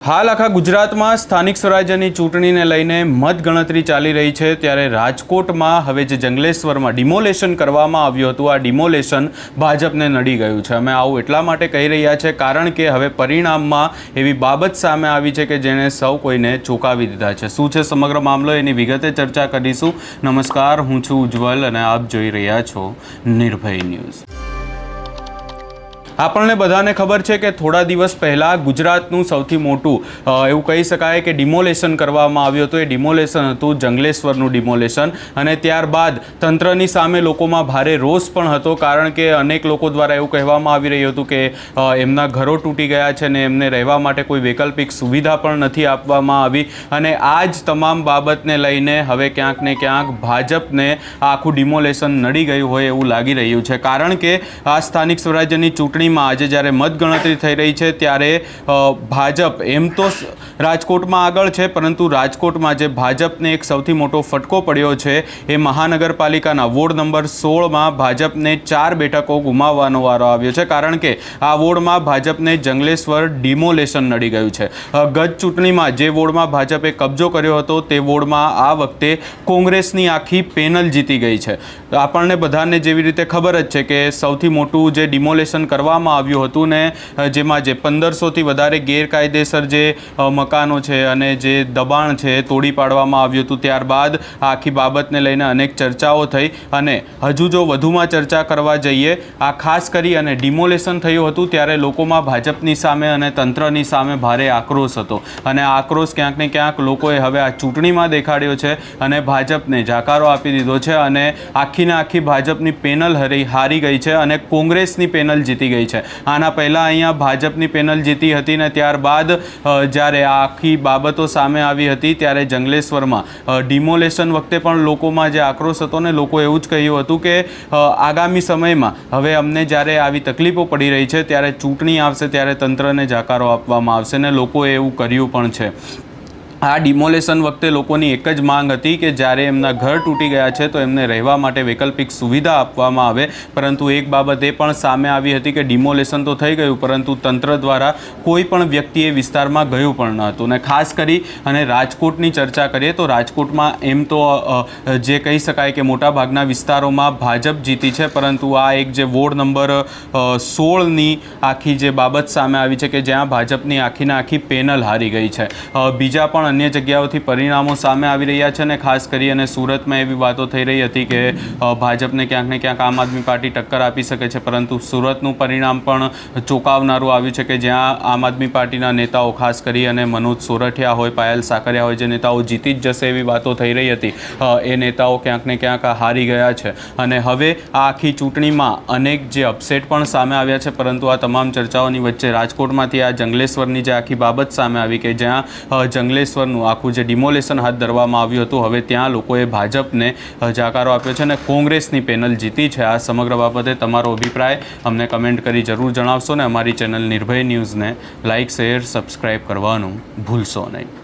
હાલ આખા ગુજરાતમાં સ્થાનિક સ્વરાજ્યની ચૂંટણીને લઈને મતગણતરી ચાલી રહી છે ત્યારે રાજકોટમાં હવે જે જંગલેશ્વરમાં ડિમોલેશન કરવામાં આવ્યું હતું આ ડિમોલેશન ભાજપને નડી ગયું છે। અમે આવું એટલા માટે કહી રહ્યા છે કારણ કે હવે પરિણામમાં એવી બાબત સામે આવી છે કે જેણે સૌ કોઈને ચોંકાવી દીધા છે। શું છે સમગ્ર મામલો એની વિગતે ચર્ચા કરીશું। નમસ્કાર, હું છું ઉજ્જવલ અને આપ જોઈ રહ્યા છો નિર્ભય ન્યૂઝ। આપણને બધાને ખબર છે કે થોડા દિવસ પહેલાં ગુજરાતનું સૌથી મોટું એવું કહી શકાય કે ડિમોલેશન કરવામાં આવ્યું હતું। એ ડિમોલેશન હતું જંગલેશ્વરનું ડિમોલેશન અને ત્યારબાદ તંત્રની સામે લોકોમાં ભારે રોષ પણ હતો કારણ કે અનેક લોકો દ્વારા એવું કહેવામાં આવી રહ્યું હતું કે એમના ઘરો તૂટી ગયા છે અને એમને રહેવા માટે કોઈ વૈકલ્પિક સુવિધા પણ નથી આપવામાં આવી અને આ જ તમામ બાબતને લઈને હવે ક્યાંક ને ક્યાંક ભાજપને આખું ડિમોલેશન નડી ગયું હોય એવું લાગી રહ્યું છે કારણ કે આ સ્થાનિક સ્વરાજ્યની ચૂંટણી આજે જ્યારે મતગણતરી થઈ રહી છે ત્યારે ભાજપ એમ તો રાજકોટમાં આગળ છે પરંતુ રાજકોટમાં જે ભાજપને એક સૌથી મોટો ફટકો પડ્યો છે એ મહાનગરપાલિકાના વોર્ડ નંબર 16માં ભાજપને 4 બેઠકો ગુમાવવાનો વારો આવ્યો છે કારણ કે આ વોર્ડમાં ભાજપને જંગલેશ્વર ડિમોલેશન નડી ગયું છે। ગત ચૂંટણીમાં જે વોર્ડમાં ભાજપે કબજો કર્યો હતો તે વોર્ડમાં આ વખતે કોંગ્રેસની આખી પેનલ જીતી ગઈ છે। આપણને બધાને જેવી રીતે ખબર જ છે કે સૌથી મોટું જે ડિમોલેશન કરવામાં આવ્યું હતું ને જેમાં જે 1500થી વધારે ગેરકાયદેસર જે મકાનો છે અને જે દબાણ છે તોડી પાડવામાં આવ્યું હતું। ત્યારબાદ આખી બાબતને લઈને અનેક ચર્ચાઓ થઈ અને હજુ જો વધુમાં ચર્ચા કરવા જઈએ આ ખાસ કરી અને ડિમોલેશન થયું હતું ત્યારે લોકોમાં ભાજપની સામે અને તંત્રની સામે ભારે આક્રોશ હતો અને આ આક્રોશ ક્યાંક ને ક્યાંક લોકોએ હવે આ ચૂંટણીમાં દેખાડ્યો છે અને ભાજપને જાકારો આપી દીધો છે અને આખીને આખી ભાજપની પેનલ હારી ગઈ છે અને કોંગ્રેસની પેનલ જીતી ગઈ છે। આના પહેલાં અહીંયા ભાજપની પેનલ જીતી હતી ને ત્યારબાદ જ્યારે આ આખી બાબતો સામે આવી હતી ત્યારે જંગલેશ્વરમાં ડિમોલેશન વખતે પણ લોકોમાં જે આક્રોશ હતો ને લોકો એવું જ કહ્યું હતું કે આગામી સમયમાં હવે અમને જ્યારે આવી તકલીફો પડી રહી છે ત્યારે ચૂંટણી આવશે ત્યારે તંત્રને જાકારો આપવામાં આવશે ને લોકોએ એવું કર્યું પણ છે। આ ડિમોલેશન વખતે લોકોની એક જ માંગ હતી કે જ્યારે એમના ઘર તૂટી ગયા છે તો એમને રહેવા માટે વૈકલ્પિક સુવિધા આપવામાં આવે પરંતુ એક બાબત એ પણ સામે આવી હતી કે ડિમોલેશન તો થઈ ગયું પરંતુ તંત્ર દ્વારા કોઈ પણ વ્યક્તિ એ વિસ્તારમાં ગયું પણ ન હતું। અને ખાસ કરી અને રાજકોટની ચર્ચા કરીએ તો રાજકોટમાં એમ તો જે કહી શકાય કે મોટાભાગના વિસ્તારોમાં ભાજપ જીતી છે પરંતુ આ એક જે વોર્ડ નંબર 16ની આખી જે બાબત સામે આવી છે કે જ્યાં ભાજપની આખીને આખી પેનલ હારી ગઈ છે। બીજા પણ અન્ય જગ્યાઓથી પરિણામો સામે આવી રહ્યા છે અને ખાસ કરી અને સુરતમાં એવી વાતો થઈ રહી હતી કે ભાજપને ક્યાંક ને ક્યાંક આમ આદમી પાર્ટી ટક્કર આપી શકે છે પરંતુ સુરતનું પરિણામ પણ ચોંકાવનારું આવ્યું છે કે જ્યાં આમ આદમી પાર્ટીના નેતાઓ ખાસ કરી અને મનોજ સોરઠિયા હોય, પાયલ સાકરિયા હોય જે નેતાઓ જીતી જ જશે એવી વાતો થઈ રહી હતી એ નેતાઓ ક્યાંક ને ક્યાંક હારી ગયા છે અને હવે આ આખી ચૂંટણીમાં અનેક જે અપસેટ પણ સામે આવ્યા છે પરંતુ આ તમામ ચર્ચાઓની વચ્ચે રાજકોટમાંથી આ જંગલેશ્વરની જે આખી બાબત સામે આવી કે જ્યાં જંગલેશ્વર આખું જે ડિમોલેશન હાથ ધરવામાં આવ્યું હતું હવે ત્યાં લોકોએ ભાજપને જાકારો આપ્યો છે અને કોંગ્રેસની પેનલ જીતી છે। આ સમગ્ર બાબતે તમારો અભિપ્રાય અમને કમેન્ટ કરી જરૂર જણાવશો ને અમારી ચેનલ નિર્ભય ન્યૂઝને લાઇક, શેર, સબસ્ક્રાઈબ કરવાનું ભૂલશો નહીં।